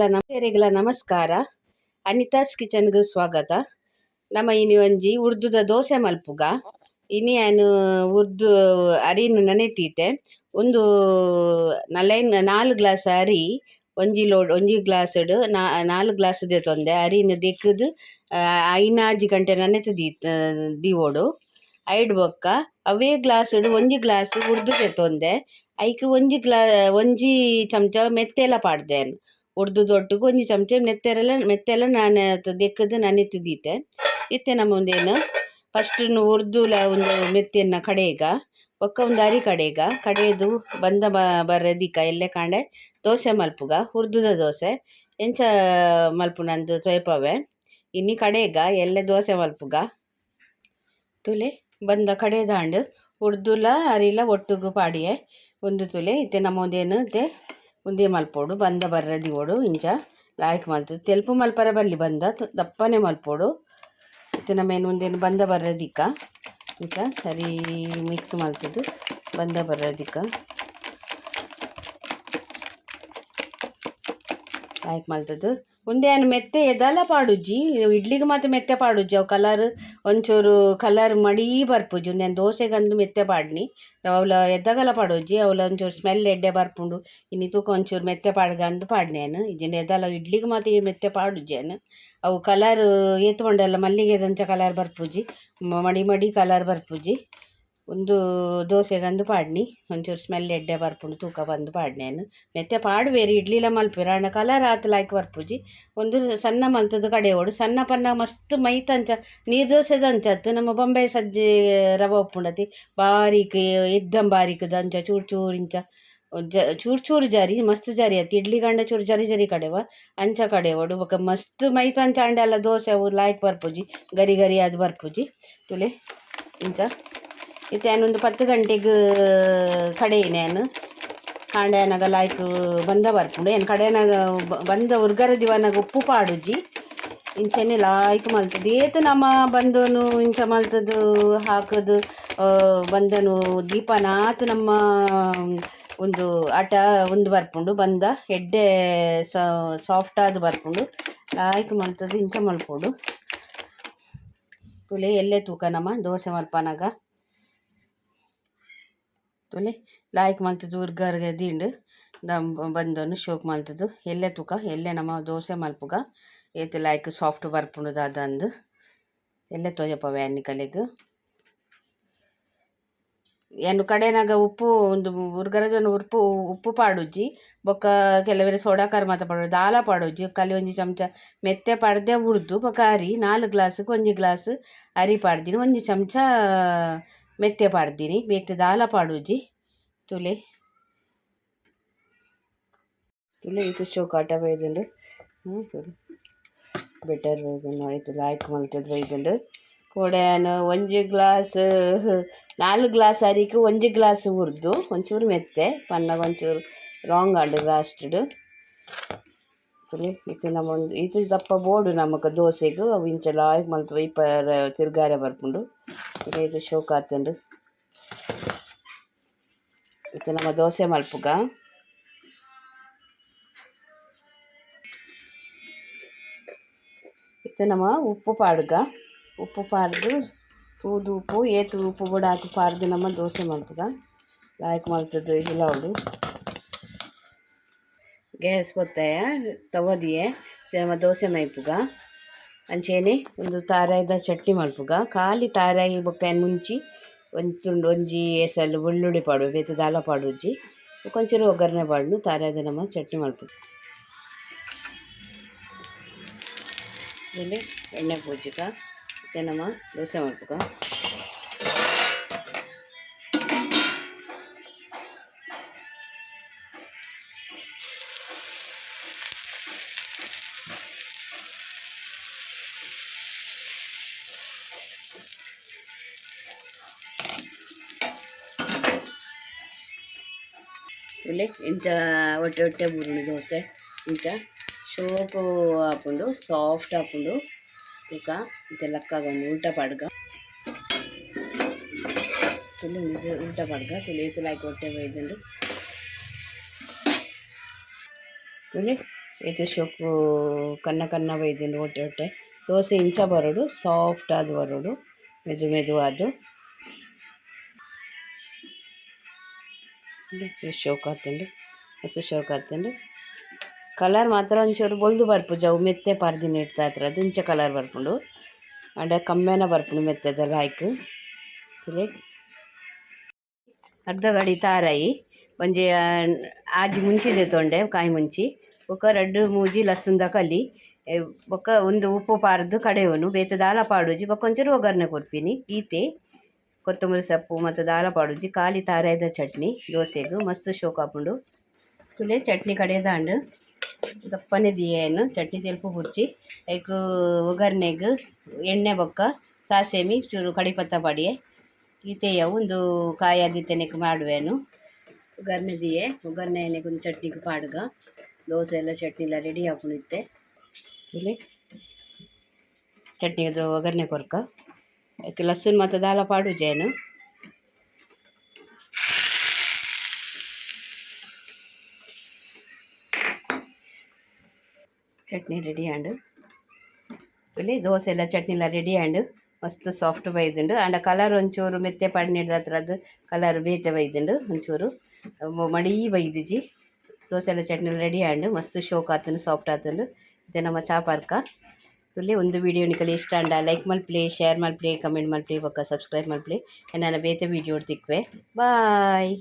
ನಮಸ್ತೆರಿಗಳ ನಮಸ್ಕಾರ. ಅನಿತಾಸ್ ಕಿಚನ್ಗೆ ಸ್ವಾಗತ. ನಮ್ಮ ಇನಿ ಒಂಜಿ ಉರ್ದುದ ದೋಸೆ ಮಲ್ಪುಗ. ಇನಿ ನಾನು ಉರ್ದು ಅರಿನು ನೆನೆತೀತೆ ಒಂದು 4 ಗ್ಲಾಸ್ ಅರಿ ಒಂಜಿ ಗ್ಲಾಸ್ಡ್ 4 ಗ್ಲಾಸ್ ದೆತೊಂದೆ ಅರಿನು ದೆಕ್ಕದು 5 ಗಂಟೆ ನೆನೆತು ದೀವೋಡು ಐಡ್ ಬೊಕ್ಕ ಅವೇ ಗ್ಲಾಸ್ಡ್ ಒಂಜಿ ಗ್ಲಾಸ್ ಉರ್ದು ದೆತೊಂದೆ ಐಕ್ ಒಂಜಿ ಚಮಚ ಮೆತ್ತೆಲ ಪಾಡ್ದೇನು ಉರ್ದು ದೊಟ್ಟುಗು ಒಂಜಿ ಚಮಚ ಮೆತ್ತೆಲ ನಾನು ದೆಕ್ಕದು ನೆನೆತು ದೀತೆ. ಇತ್ತೆ ನಮ್ಮ ಒಂದೇನು ಫಸ್ಟ್ ಉರ್ದುಲ ಒಂದು ಮೆತ್ತೆನ ಕಡೆಗ ಒಕ್ಕ ಒಂದು ಅರಿ ಕಡೆದು ಬಂದ ಬರದಿಕ ಎಲ್ಲೆ ಕಾಂಡೆ ದೋಸೆ ಮಲ್ಪುಗ ಉರ್ದುದ ದೋಸೆ ಎಂಚ ಮಲ್ಪುನಂದು ತೊಯ್ಪವೆ ಇನ್ನಿ ಕಡೆಗ ಎಲ್ಲೆ ದೋಸೆ ಮಲ್ಪುಗ ತುಲೆ ಬಂದ ಕಡೆದಾಂಡು ಉರ್ದುಲ ಅರಿಲ ಒಟ್ಟುಗು ಪಾಡಿಯೆ ಒಂದು ತುಲೆ ಇತ್ತೆ ನಮ್ಮ ಒಂದೇನು ಇತ್ತೆ ಉಂದೆ ಮಲ್ಪೋಡು ಬಂದ ಬರ್ರದಿವೋಡು ಇಂಚ ಲಾಯ್ಕ್ ಮಲ್ತದು ತೆಲ್ಪು ಮಲ್ಪರೆ ಬಲ್ಲಿ ಬಂದ ದಪ್ಪನೆ ಮಲ್ಪೋಡು ಇತ್ತೆ ನಮ್ಮೇನು ಒಂದೇನು ಬಂದ ಬರ್ರದಿಕ್ಕ ಇಂಚ ಸರಿ ಮಿಕ್ಸ್ ಮಲ್ತದು ಬಂದ ಬರ್ರದಿಕ್ಕ ಲಾಯ್ಕ್ ಮಲ್ತದು ಉಂದೇನು ಮೆತ್ತೆ ಎದಲ ಪಾಡುಜ್ಜಿ ಇಡ್ಲಿಗೆ ಮಾತ್ರ ಮೆತ್ತೆ ಪಾಡುಜ್ಜಿ ಅವು ಕಲರ್ ಒಂಚೂರು ಕಲರ್ ಮಡೀ ಬರ್ಪುಜಿ ಉಂದೇನು ದೋಸೆಗಂದು ಮೆತ್ತೆ ಪಾಡ್ನಿ ಅವಳ ಎದ್ದಗಲ ಪಾಡೋಜ್ಜಿ ಅವಳ ಒಂಚೂರು ಸ್ಮೆಲ್ ಎಡ್ಡೆ ಬರ್ಪುಂಡು ಇನ್ನು ತೂಕ ಒಂಚೂರು ಮೆತ್ತೆ ಪಾಡ್ಗಂದು ಪಾಡ್ನೇನು ಇಜ್ಜಿನ ಎದಲ ಇಡ್ಲಿಗೆ ಮಾತ್ರ ಮೆತ್ತೆ ಪಾಡುಜ್ಜೇನು ಅವು ಕಲರ್ ಏತ್ಕೊಂಡೆಲ್ಲ ಮಲ್ಲಿಗೆದಂಚ ಕಲರ್ ಬರ್ಪುಜಿ ಮಡಿ ಕಲರ್ ಬರ್ಪುಜಿ ಒಂದು ದೋಸೆಗಂದು ಪಾಡ್ನಿ ಒಂಚೂರು ಸ್ಮೆಲ್ ಎಡ್ಡೆ ಬರ್ಪುಂಡು ತೂಕ ಬಂದು ಪಾಡ್ನೇನು ಮೆತ್ತೆ ಪಾಡು ಬೇರೆ ಇಡ್ಲಿಲ ಮಲ್ಪೆರ ಅಣ್ಣ ಕಲರ್ ಆತು ಲಾಯ್ಕ್ ಬರ್ಪುಜಿ ಒಂದು ಸಣ್ಣ ಮಲ್ತದ ಕಡೆ ಓಡು ಸಣ್ಣ ಪನ್ನ ಮಸ್ತ್ ಮೈತಂಚ ನೀರು ದೋಸೆದಂಚತ್ತು ನಮ್ಮ ಬೊಂಬೆ ಸಜ್ಜೆ ರವೆ ಉಪ್ಪುಂಡತಿ ಬಾರೀಕ್ ಎಕ್ದಮ್ ಬಾರೀಕ್ ದಂಚ ಚೂರು ಇಂಚ ಚೂರು ಜಾರಿ ಮಸ್ತ್ ಜಾರಿ ಆಯ್ತು ಇಡ್ಲಿ ಗಂಡ ಚೂರು ಜರಿ ಕಡೆವ ಅಂಚ ಕಡೆ ಓಡು ಬೊಕ ಮಸ್ತ್ ಮೈತಂಚ ಅಂಡೆಲ್ಲ ದೋಸೆ ಅವು ಲಾಯ್ಕ್ ಬರ್ಪುಜಿ ಗರಿ ಅದು ಬರ್ಪುಜಿ ತುಲೆ ಇಂಚ ಇತ್ತೆ ಒಂದು 10 ಗಂಟೆಗೆ ಕಡೆಯೇನು ಕಾಂಡೆನಾಗ ಲಾಯ್ಕ್ ಬಂದ ಬರ್ಪುಂಡು ಏನು ಕಡೆನಾಗ ಬಂದ ಉರ್ಗರ ದಿವನಾಗ ಉಪ್ಪು ಪಾಡುಜಿ ಇಂಚೆನೆ ಲಾಯ್ಕ್ ಮಲ್ತದು ಏತು ನಮ್ಮ ಬಂದನು ಇಂಚ ಮಲ್ತದು ಹಾಕದು ಬಂದನು ದೀಪನಾತು ನಮ್ಮ ಒಂದು ಆಟ ಒಂದು ಬರ್ಪುಂಡು ಬಂದ ಎಡ್ಡೆ ಸಾಫ್ಟ್ ಆದ ಬರ್ಪುಂಡು ಲಾಯ್ಕ್ ಮಲ್ತದು ಇಂಚ ಮಲ್ಪೋಡು ತುಲೆ ಎಲ್ಲೆ ತೂಕ ನಮ್ಮ ದೋಸೆ ಮಲ್ಪನಾಗ ತುಲೆ ಲಾಯ್ಕ್ ಮಲ್ತದು ಉರ್ಗರ್ಗೆ ದಿಂಡು ಬಂದನು ಶೋಕ್ ಮಲ್ತದು ಎಲ್ಲೆ ತೂಕ ಎಲ್ಲೆ ನಮ್ಮ ದೋಸೆ ಮಲ್ಪುಗ ಏತು ಲಾಯ್ಕ್ ಸಾಫ್ಟ್ ಬರ್ಪುಂಡು ಅದಂದು ಎಲ್ಲೆ ತೊಯ್ಯಪವೆ ಅನ್ನಿ ಕಲೆಗ್ ಏನು ಕಡೆನಾಗ ಉಪ್ಪು ಒಂದು ಉರ್ಗರಜನ ಉಪ್ಪು ಪಾಡುಜ್ಜಿ ಬೊಕ್ಕ ಕೆಲವರೆ ಸೋಡಾಕಾರ ಮಾತ ಪಾಡೋದು ದಾಲ ಪಾಡೋಜ್ಜಿ ಕಲಿ ಒಂಜಿ ಚಮಚ ಮೆತ್ತೆ ಪಾಡ್ದೆ ಉರ್ದು ಬೊಕ್ಕ ಅರಿ 4 ಗ್ಲಾಸ್ಗೆ 1 ಗ್ಲಾಸ್ ಅರಿ ಪಾಡ್ದಿನಿ 1 ಚಮಚ ಮೆತ್ತೆ ಪಾಡ್ದಿನಿ ಬೇತೆ ದಾಲ ಪಾಡುಜ್ಜಿ ತುಲೆ ಇದು ಶೋಕಾಟ ಬೈದುಂಡು ಬೆಟರ್ ಬೈದುಂಡು ಆಯ್ತು ಲಾಯ್ಕ್ ಮಲ್ತದ್ದು ಬೈದುಂಡು ಕೋಡೆನು 1 ಗ್ಲಾಸ್ 4 ಗ್ಲಾಸ್ ಅರಿಕೆ 1 ಗ್ಲಾಸ್ ಉರ್ದು ಒಂಚೂರು ಮೆತ್ತೆ ಪನ್ನಗ ಒಂಚೂರು ರಾಂಗ್ ಆಂಡು ಲಾಸ್ಟ್ಡು ತುಲೆ ಇದು ನಮ್ಮ ಒಂದು ಇದು ದಪ್ಪ ಬೋಡು ನಮಕ್ ದೋಸೆಗೂ ಅವು ಇಂಚ ಲಾಯ್ಕ್ ಮಲ್ತು ಇಪ್ಪರ ತಿರ್ಗಾರೆ ಬರ್ಪುಂಡು ಇದು ಶೋಕ್ ಆತುಂಡು ಇದು ನಮ್ಮ ದೋಸೆ ಮಲ್ಪುಗ ಇದು ನಮ್ಮ ಉಪ್ಪು ಪಾಡ್ಗ ಉಪ್ಪು ಪಾಡ್ದು ತೂದು ಉಪ್ಪು ಏತು ಉಪ್ಪು ಕೂಡ ಹಾಕಿ ಪಾಡ್ದು ನಮ್ಮ ದೋಸೆ ಮಲ್ಪುಗ ಲಾಯ್ಕ್ ಮಲ್ತದ್ದು ಹಿಲವಡು ಗ್ಯಾಸ್ పొత్తాయ ತವದಿಯೆ ನಮ್ಮ ದೋಸೆ ಮೈಪುಗ ಅಂಚೆನೆ ಒಂದು ತಾರಾಯ್ದ ಚಟ್ನಿ ಮಲ್ಪುಗ ಖಾಲಿ ತಾರಾಯಿ ಬೊಕ್ಕ ಮುಂಚಿ ಒಂಜಿ ಎಸಲು ಬೆಳ್ಳುಳ್ಳಿ ಪಾಡು ಬೇತೆ ದಾಲ ಪಾಡುಜ್ಜಿ ಕೊಂಚೂರು ಒಗ್ಗರಣೆ ಪಾಡ್ನು ತಾರಾಯ್ದ ನಮ್ಮ ಚಟ್ನಿ ಮಲ್ಪುಗ ಇಲ್ಲಿ ಎಣ್ಣೆ ಪೂಜಿಕ ಮತ್ತೆ ನಮ್ಮ ದೋಸೆ ಮಲ್ಪುಗ ಇಲ್ಲಿ ಇಂಚ ಒಟ್ಟೆ ಬುರುಣಿ ದೋಸೆ ಇಂಚ ಶೋಕು ಹಾಕೊಂಡು ಸಾಫ್ಟ್ ಹಾಕೊಂಡು ತೂಕ ಇಂಚ ಲಕ್ಕಾಗೊಂದು ಉಲ್ಟಾ ಪಾಡ್ಗ ತುಳು ಉಲ್ಟಾ ಪಾಡ್ಗ ತುಳು ಲಾಯ್ಕ್ ಹೊಟ್ಟೆ ಬೈದುಂಡು ತುಳು ಇದು ಶೊಪ್ಪು ಕನ್ನ ಕನ್ನ ಬೈದಿಂಡು ಒಟ್ಟೆ ಒಟ್ಟೆ ದೋಸೆ ಇಂಚ ಬರೋಡು ಸಾಫ್ಟ್ ಆದ ಬರೋಡು ಮೆದು ಶೋಕ್ ಹಾಕ್ತಂಡು ಮತ್ತು ಶೋಕ್ ಹಾಕ್ತಂಡು ಕಲರ್ ಮಾತ್ರ ಒಂಚೂರು ಬೊಲ್ದು ಬರ್ಪುಜಿ ಅವು ಮೆತ್ತೆ ಪಾರ್ದಿನ ಇಡ್ತಾ ಹತ್ರ ಅದು ಇಂಚ ಕಲರ್ ಬರ್ಪುಂಡು ಅಂಡ ಕಮ್ಮೆನ ಬರ್ಪುಂಡು ಮೆತ್ತೆದೆಲ್ಲ ಆಯ್ಕೆ ಇಲ್ಲಿ ಅರ್ಧ ಗಡಿ ತಾರಾಯಿ ಒಂಜಿ ಆಜಿ ಮುಂಚಿದೆ ತೊಂಡೆ ಕಾಯಿ ಮುಂಚಿ ಬೊಕ 2-3 ಲಸುಂದ ಕಲಿ ಬೊಕ ಒಂದು ಉಪ್ಪು ಪಾರ್ದು ಕಡೆಯವನು ಬೇತೆ ದಾಲ ಪಾಡೋಜಿ ಬೊಕ ಒಂಚೂರು ಒಗ್ಗರಣೆ ಕೊಡ್ಪಿನಿ ಈತೆ ಕೊತ್ತಂಬರಿ ಸೊಪ್ಪು ಮತ್ತು ದಾಲ ಪಾಡೋಜಿ ಖಾಲಿ ತಾರಾಯ್ದ ಚಟ್ನಿ ದೋಸೆಗೂ ಮಸ್ತ್ ಶೋಕ್ ಆಪುಂಡು ತುಲೆ ಚಟ್ನಿ ಕಡೆದಾಂಡು ದಪ್ಪನೆ ದಿಯೇನು ಚಟ್ನಿ ತೆಲ್ಪು ಹುರ್ಚಿ ಐಕ್ ಒಗ್ಗರಣೆಗ್ ಎಣ್ಣೆ ಬೊಕ್ಕ ಸಾಸೆಮಿ ಚೂರು ಕಡಿಪತ್ತ ಪಡಿಯೆ ಈತೆಯ ಒಂದು ಕಾಯಿ ಆದಿತ್ತೆನೆಕ್ ಮಾಡುವೆನು ಒಗ್ಗರಣೆ ದಿಯೆ ಒಗ್ಗರಣೆ ಒಂದು ಚಟ್ನಿಗೆ ಪಾಡ್ಗ ದೋಸೆ ಎಲ್ಲ ಚಟ್ನಿ ಎಲ್ಲ ರೆಡಿ ಹಾಕೊಂಡಿತ್ತೆ ಇಲ್ಲಿ ಚಟ್ನಿಗೆ ಒಗ್ಗರಣೆ ಕೊರ್ಕ ಅದಕ್ಕೆ ಲಸುನ್ ಮತ್ತು ದಾಲ ಪಾಡು ಜೇನು ಚಟ್ನಿ ರೆಡಿ ಆಂಡು ಇಲ್ಲಿ ದೋಸೆ ಎಲ್ಲ ಚಟ್ನಿ ಎಲ್ಲ ರೆಡಿ ಆಂಡು ಮಸ್ತ್ ಸಾಫ್ಟ್ ಬೈದುಂಡು ಆಂಡ ಕಲರ್ ಒಂಚೂರು ಮೆತ್ತೆ ಪಡ್ನಿಡ್ದ ಹತ್ರದ್ದು ಕಲರ್ ಬೇತೆ ಬೈದುಂಡು ಒಂಚೂರು ಮಡಿ ಬೈದಿಜಿ ದೋಸೆ ಎಲ್ಲ ಚಟ್ನಿ ರೆಡಿ ಆಂಡು ಮಸ್ತ್ ಶೋಕ್ ಆತನು ಸಾಫ್ಟ್ ಆತಂಡು ಇದು ನಮ್ಮ ಚಾಪಾರ್ಕ ಇಲ್ಲಿ ಒಂದು ವಿಡಿಯೋ ನಿಕಲಿ ಇಷ್ಟ ಅಂಡ ಲೈಕ್ ಮಲ್ಪ್ಲಿ ಶೇರ್ ಮಲ್ಪ್ಲಿ ಕಮೆಂಟ್ ಮಲ್ಪ್ಲಿ ಬೊಕ್ಕ ಸಬ್ಸ್ಕ್ರೈಬ್ ಮಲ್ಪ್ಲಿ ನನ್ನ ಬೇತೆ ವಿಡಿಯೋ ತಿಕ್ವೆ ಬಾಯ್.